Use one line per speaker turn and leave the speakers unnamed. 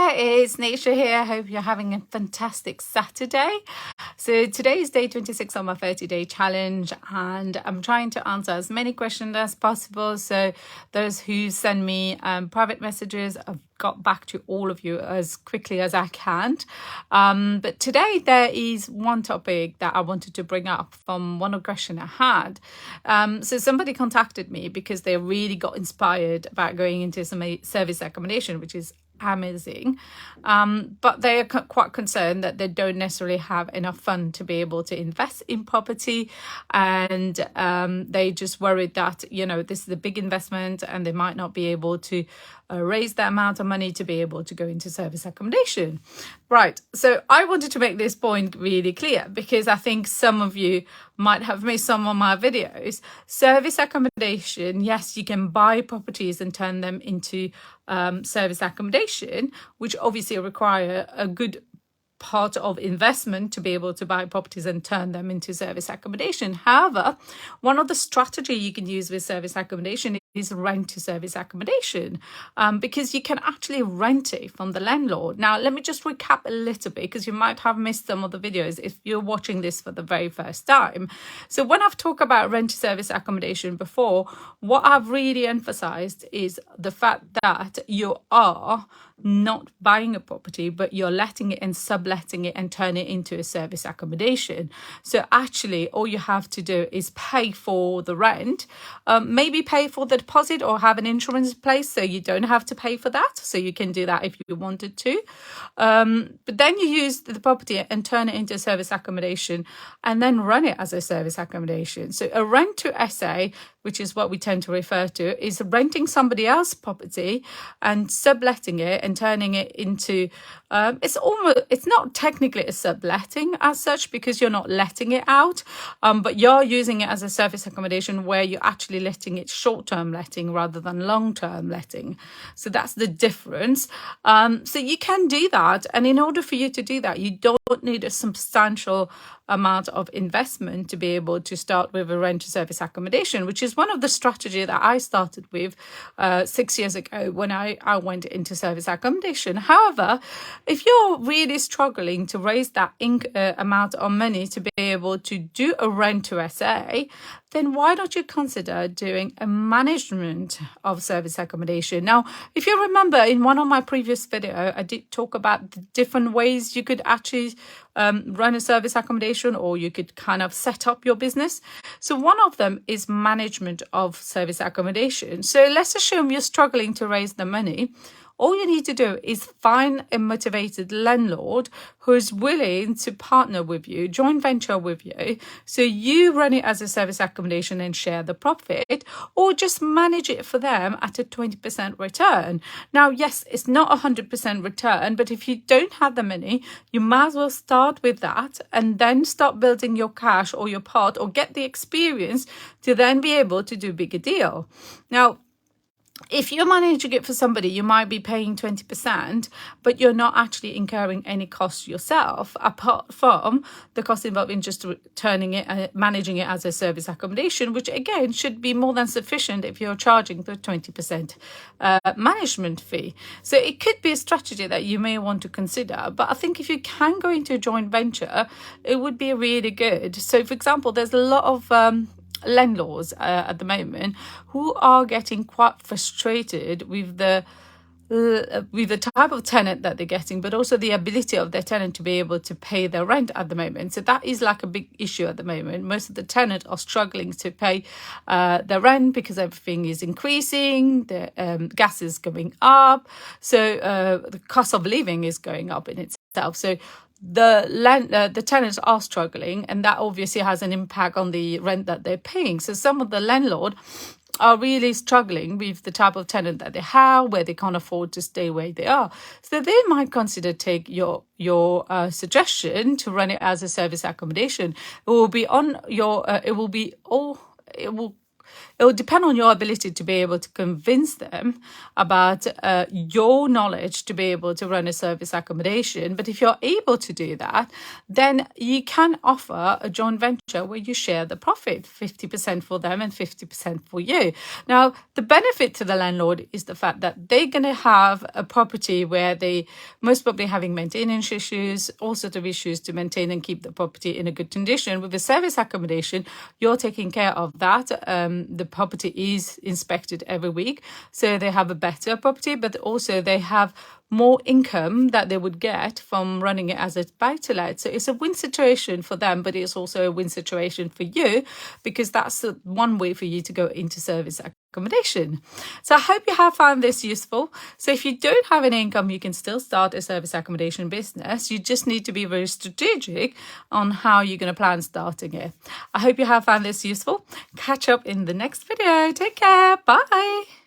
there, it's Neesha here. I hope you're having a fantastic Saturday. So today is day 26 on my 30-day challenge, and I'm trying to answer as many questions as possible. So those who send me private messages, I've got back to all of you as quickly as I can. But today there is one topic that I wanted to bring up from one question I had. So somebody contacted me because they really got inspired about going into some service accommodation, which is amazing, but they are quite concerned that they don't necessarily have enough fund to be able to invest in property, and they just worried that this is a big investment and they might not be able to raise that amount of money to be able to go into service accommodation. Right, so I wanted to make this point really clear because I think some of you might have missed some of my videos. Service accommodation, yes, you can buy properties and turn them into service accommodation, which obviously require a good part of investment to be able to buy properties and turn them into service accommodation. However, one of the strategy you can use with service accommodation is rent to service accommodation, because you can actually rent it from the landlord. Now, let me just recap a little bit because you might have missed some of the videos if you're watching this for the very first time. So when I've talked about rent to service accommodation before, what I've really emphasized is the fact that you are not buying a property, but you're letting it and subletting it and turn it into a service accommodation. So actually all you have to do is pay for the rent, maybe pay for the deposit or have an insurance in place so you don't have to pay for that. So you can do that if you wanted to, but then you use the property and turn it into a service accommodation and then run it as a service accommodation. So a rent to SA, which is what we tend to refer to, is renting somebody else's property and subletting it and turning it into, it's not technically a subletting as such because you're not letting it out, but you're using it as a service accommodation where you're actually letting it short-term letting rather than long-term letting. So that's the difference. So you can do that, and in order for you to do that, you don't need a substantial amount of investment to be able to start with a rent to service accommodation, which is one of the strategy that I started with 6 years ago when I went into service accommodation. However, if you're really struggling to raise that amount of money to be able to do a rent to SA, then why don't you consider doing a management of service accommodation? Now, if you remember in one of my previous video, I did talk about the different ways you could actually run a service accommodation, or you could kind of set up your business. So one of them is management of service accommodation. So let's assume you're struggling to raise the money. All you need to do is find a motivated landlord who is willing to partner with you, joint venture with you. So you run it as a service accommodation and share the profit, or just manage it for them at a 20% return. Now, yes, it's not 100% return, but if you don't have the money, you might as well start with that and then start building your cash or your pot or get the experience to then be able to do a bigger deal. Now, if you're managing it for somebody, you might be paying 20%, but you're not actually incurring any cost yourself, apart from the cost involved in just turning it, managing it as a service accommodation, which again should be more than sufficient if you're charging the 20% management fee. So it could be a strategy that you may want to consider, but I think if you can go into a joint venture, it would be really good. So for example, there's a lot of landlords at the moment who are getting quite frustrated with the type of tenant that they're getting, but also the ability of their tenant to be able to pay their rent at the moment. So that is like a big issue at the moment. Most of the tenants are struggling to pay their rent because everything is increasing, the gas is going up, so the cost of living is going up in itself. So the tenants are struggling, and that obviously has an impact on the rent that they're paying. So some of the landlord are really struggling with the type of tenant that they have, where they can't afford to stay where they are. So they might consider take your suggestion to run it as a service accommodation. It will be on your it will depend on your ability to be able to convince them about your knowledge to be able to run a service accommodation. But if you're able to do that, then you can offer a joint venture where you share the profit, 50% for them and 50% for you. Now, the benefit to the landlord is the fact that they're going to have a property where they most probably having maintenance issues, all sorts of issues to maintain and keep the property in a good condition. With a service accommodation, you're taking care of that. The property is inspected every week, so they have a better property, but also they have more income that they would get from running it as a buy-to-let. So it's a win situation for them, but it's also a win situation for you, because that's the one way for you to go into service accommodation. So I hope you have found this useful. So if you don't have any income, you can still start a service accommodation business. You just need to be very strategic on how you're going to plan starting it. I hope you have found this useful. Catch up in the next video. Take care. Bye.